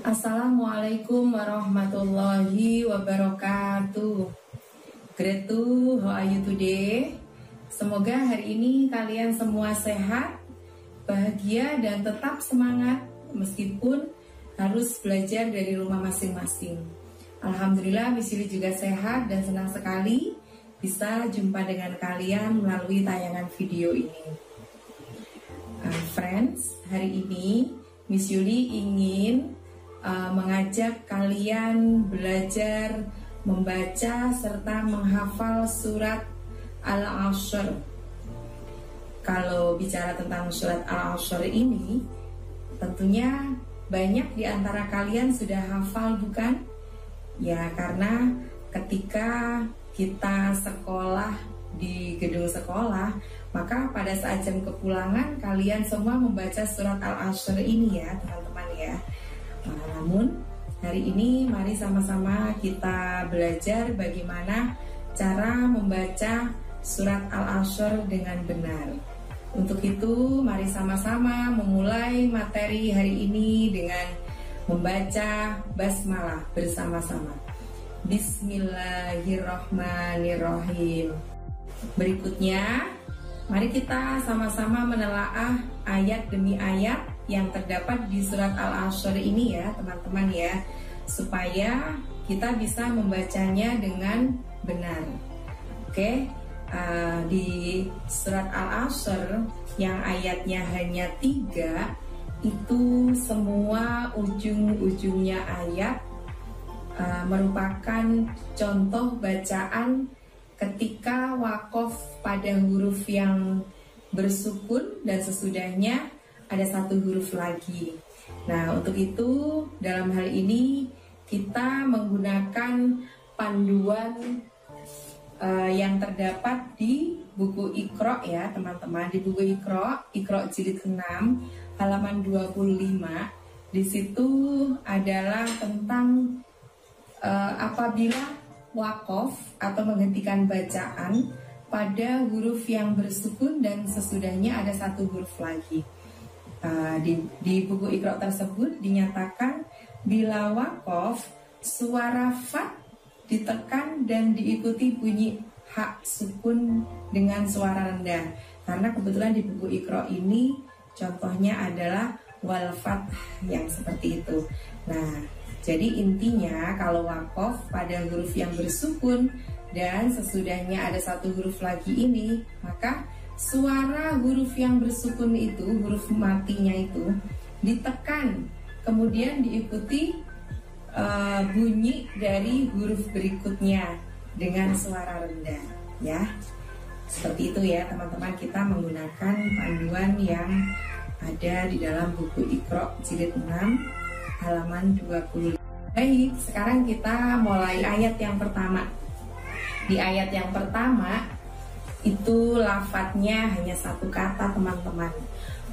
Assalamualaikum warahmatullahi wabarakatuh. Grade 2, how are you today? Semoga hari ini kalian semua sehat, bahagia, dan tetap semangat meskipun harus belajar dari rumah masing-masing. Alhamdulillah, Miss Yuli juga sehat dan senang sekali bisa jumpa dengan kalian melalui tayangan video ini. Friends, hari ini Miss Yuli ingin mengajak kalian belajar membaca serta menghafal surat Al-Ashr. Kalau bicara tentang surat Al-Ashr ini, tentunya banyak di antara kalian sudah hafal, bukan? Ya, karena ketika kita sekolah di gedung sekolah, maka pada saat jam kepulangan kalian semua membaca surat Al-Ashr ini ya, teman-teman ya. Namun hari ini mari sama-sama kita belajar bagaimana cara membaca surat Al-Ashr dengan benar. Untuk itu mari sama-sama memulai materi hari ini dengan membaca basmalah bersama-sama. Bismillahirrahmanirrahim. Berikutnya mari kita sama-sama menelaah ayat demi ayat yang terdapat di surat Al-Ashr ini ya teman-teman ya, supaya kita bisa membacanya dengan benar. Oke, di surat Al-Ashr yang ayatnya hanya 3, itu semua ujung-ujungnya ayat merupakan contoh bacaan ketika wakof pada huruf yang bersukun dan sesudahnya ada satu huruf lagi. Nah, untuk itu dalam hal ini kita menggunakan panduan yang terdapat di buku Iqra ya teman-teman. Di buku Iqra jilid 6 halaman 25. Di situ adalah tentang apabila wakof atau menghentikan bacaan pada huruf yang bersukun dan sesudahnya ada satu huruf lagi. Di buku Iqra tersebut dinyatakan bila wakof suara fa ditekan dan diikuti bunyi hak sukun dengan suara rendah. Karena kebetulan di buku Iqra ini contohnya adalah wal fath yang seperti itu. Nah, jadi intinya kalau wakof pada huruf yang bersukun dan sesudahnya ada satu huruf lagi ini, maka suara huruf yang bersukun itu, huruf matinya itu ditekan, kemudian diikuti bunyi dari huruf berikutnya dengan suara rendah ya. Seperti itu ya teman-teman, kita menggunakan panduan yang ada di dalam buku Iqra jilid 6 halaman 20. Baik, sekarang kita mulai ayat yang pertama. Di ayat yang pertama itu lafadznya hanya satu kata teman-teman,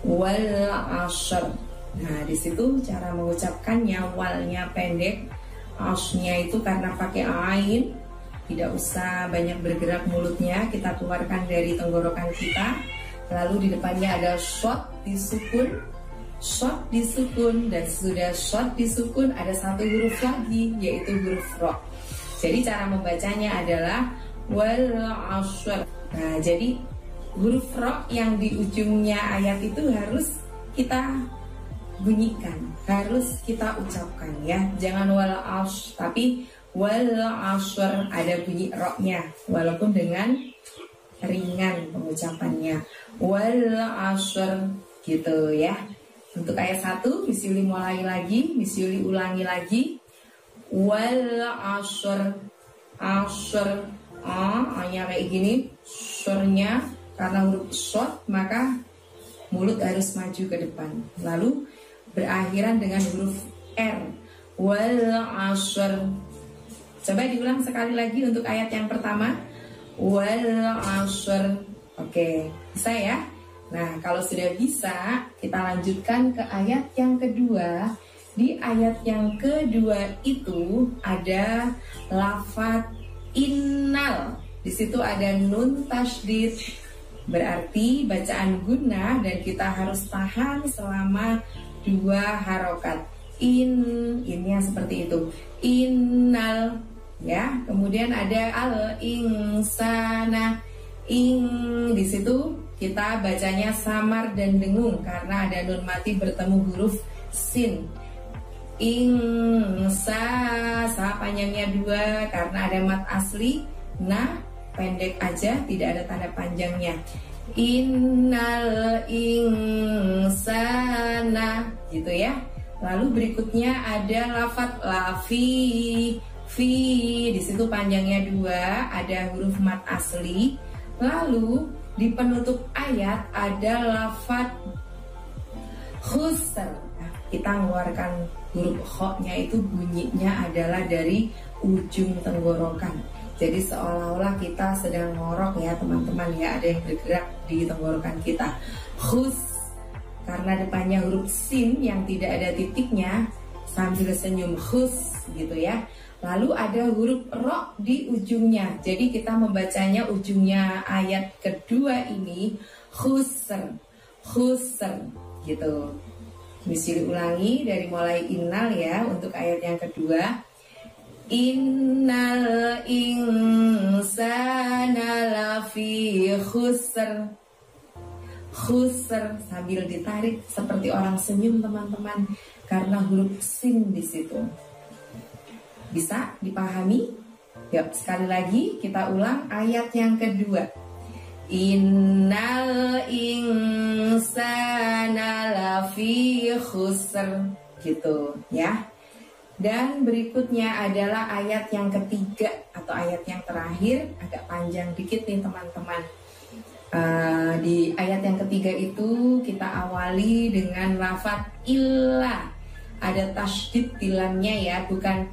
wal ashr. Nah, di situ cara mengucapkannya, walnya pendek, ashnya itu karena pakai ain, tidak usah banyak bergerak mulutnya, kita keluarkan dari tenggorokan kita. Lalu di depannya ada shot disukun, dan sudah shot disukun ada satu huruf lagi yaitu huruf ro. Jadi cara membacanya adalah wal ashr. Nah, jadi huruf ro yang di ujungnya ayat itu harus kita bunyikan, harus kita ucapkan ya. Jangan wal ashr, tapi wal ashr ada bunyi ro-nya walaupun dengan ringan pengucapannya. Wal ashr gitu ya. Untuk ayat 1 Miss Yuli mulai lagi, Miss Yuli ulangi lagi. Wal ashr, ashr, A-nya kayak gini, surnya karena huruf short maka mulut harus maju ke depan. Lalu berakhiran dengan huruf R. Wal ashr. Coba diulang sekali lagi untuk ayat yang pertama. Wal ashr. Oke, bisa ya? Nah, kalau sudah bisa, kita lanjutkan ke ayat yang kedua. Di ayat yang kedua itu ada lafadz innal. Di situ ada nun tasydid, berarti bacaan gunnah dan kita harus tahan selama 2 harokat. innya seperti itu, innal ya. Kemudian ada al-insana, di situ kita bacanya samar dan dengung karena ada nun mati bertemu huruf sin. Sa panjangnya 2 karena ada mat asli. Nah pendek aja, tidak ada tanda panjangnya. Innal insana gitu ya. Lalu berikutnya ada lafadz lafi, di situ panjangnya 2, ada huruf mat asli. Lalu di penutup ayat ada lafadz khusr. Nah, kita mengeluarkan huruf kho-nya itu bunyinya adalah dari ujung tenggorokan. Jadi seolah-olah kita sedang ngorok ya teman-teman ya, ada yang bergerak di tenggorokan kita. Khus, karena depannya huruf sin yang tidak ada titiknya sambil senyum, khus gitu ya. Lalu ada huruf ro di ujungnya. Jadi kita membacanya ujungnya ayat kedua ini khusr, khusr gitu. Bisa diulangi dari mulai innal ya untuk ayat yang kedua. Innal insana lafi khusr. Khusr sambil ditarik seperti orang senyum teman-teman karena huruf sin di situ. Bisa dipahami? Yuk sekali lagi kita ulang ayat yang kedua. Innal insana lafi khusr gitu ya. Dan berikutnya adalah ayat yang ketiga atau ayat yang terakhir, agak panjang dikit nih teman-teman. Di ayat yang ketiga itu kita awali dengan lafadz illa. Ada tasydid di lamnya ya, bukan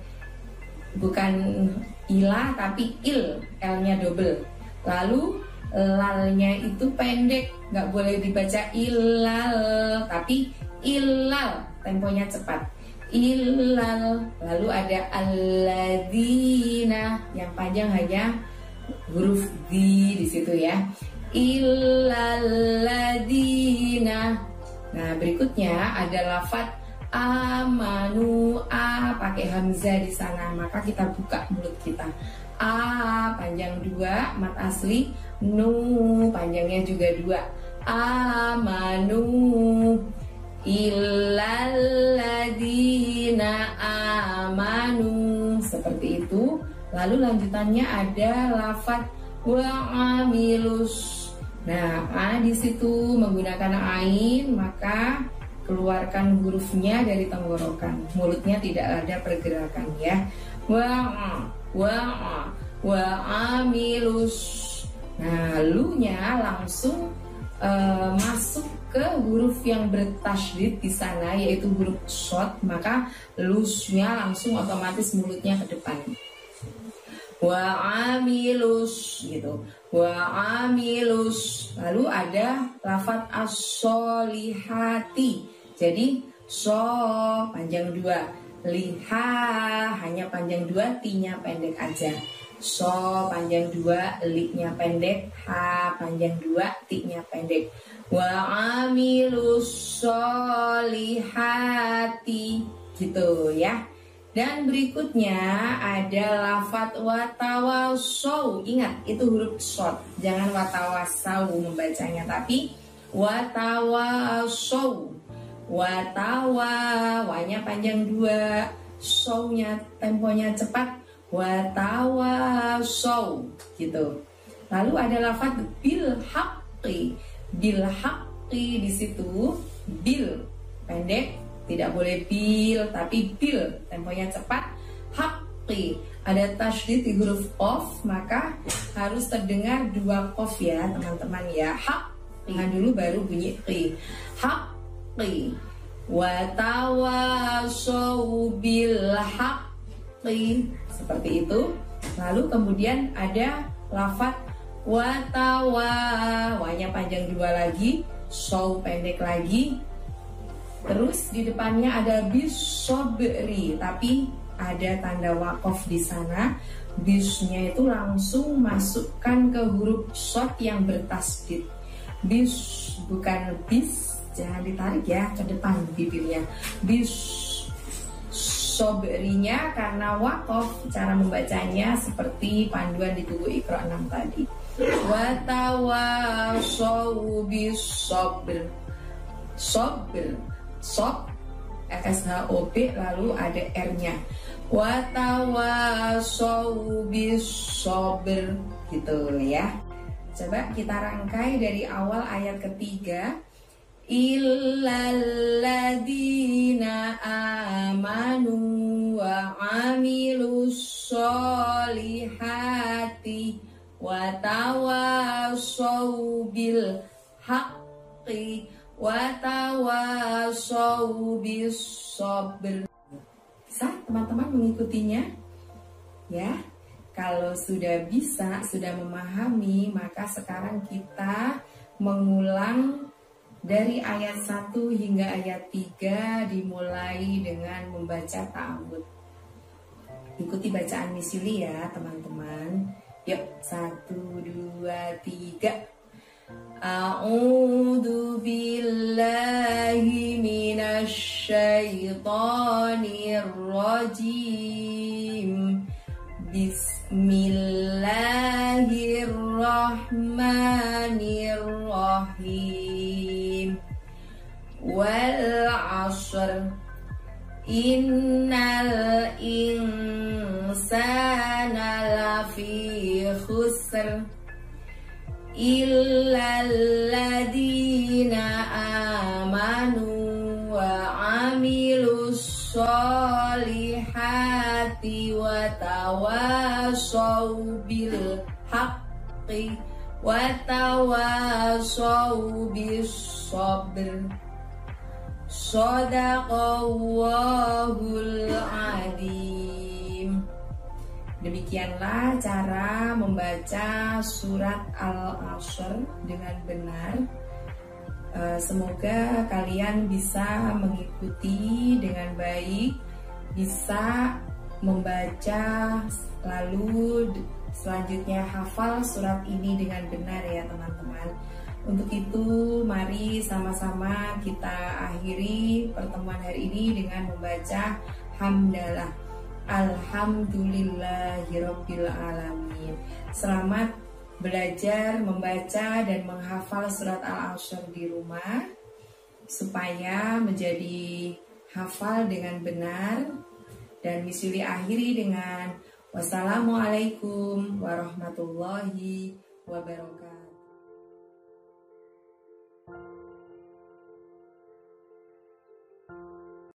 ilah tapi l-nya double. Lalu lalnya itu pendek, nggak boleh dibaca illal tapi illal, temponya cepat. Illal, lalu ada alladzina yang panjang hanya huruf di situ ya. Illalladzina. Nah berikutnya ada lafadz amanu, a pakai hamzah di sana, maka kita buka mulut kita. A panjang 2 mat asli, nu panjangnya juga 2. Amanu illalladzina amanu, seperti itu. Lalu lanjutannya ada lafadz wa'amilus. Nah, a di situ menggunakan ain, maka keluarkan hurufnya dari tenggorokan. Mulutnya tidak ada pergerakan ya. Wa'amilus. Nah, lu-nya langsung masuk ke huruf yang bertasydid di sana, yaitu huruf shod, maka lusnya langsung otomatis mulutnya ke depan. Wa'amilus gitu. Wa'amilus. Lalu ada lafadz as-solihati. Jadi so panjang 2, liha hanya panjang 2, ti-nya pendek aja. So panjang 2, li-nya pendek, ha panjang 2, ti-nya pendek. Wa'amilus solihati gitu ya. Dan berikutnya ada lafadz watawasau. Ingat itu huruf short, jangan watawasau membacanya, tapi watawasau. Wanya panjang 2, show-nya temponya cepat. Watawasau gitu. Lalu ada lafadz bil haqqi. Bil haqqi di situ bil pendek, tidak boleh bil tapi bil, temponya cepat. Haqqi ada tasydid di huruf qaf, maka harus terdengar 2 qaf ya teman-teman ya. Haqqi dulu baru bunyi qi. Haqqi watawasau bil haqqi, seperti itu. Lalu kemudian ada lafadz wanya panjang 2 lagi, so pendek lagi. Terus di depannya ada bisobri, tapi ada tanda wakof di sana. Bisnya itu langsung masukkan ke huruf shod yang bertasydid. Bis bukan bis, jangan ditarik ya ke depan bibirnya. Bis Sobrinya karena wakof, cara membacanya seperti panduan di tubuh Iqra 6 tadi. Watawasau bis sabr. Sabr, sob, SHOB, lalu ada R-nya. Watawasau bis sabr, gitu ya. Coba kita rangkai dari awal ayat ketiga. Illalladzina amanu wa amilus solihati wa tawasau bil haqqi wa tawasau bis sabr. Bisa teman-teman mengikutinya? Ya, kalau sudah bisa, sudah memahami, maka sekarang kita mengulang dari ayat 1 hingga ayat 3, dimulai dengan membaca ta'awud. Ikuti bacaan misili ya teman-teman. Yuk, 1, 2, 3. A'udzu billahi minasy syaithanir rajim. Bismillahirrahmanirrahim. Wal 'ashr innal insana lafi khusr illal ladzina amanu wa amilus solihati wa tawasau bil haqqi wa tawasau bis sabr. Shadaqallahul adzim. Demikianlah cara membaca surat Al-Ashr dengan benar. Semoga kalian bisa mengikuti dengan baik, bisa membaca, lalu selanjutnya hafal surat ini dengan benar ya teman-teman. Untuk itu mari sama-sama kita akhiri pertemuan hari ini dengan membaca hamdalah. Alhamdulillahirabbil alamin. Selamat belajar membaca dan menghafal surat Al-Ashr di rumah supaya menjadi hafal dengan benar. Dan misili akhiri dengan wassalamualaikum warahmatullahi wabarakatuh.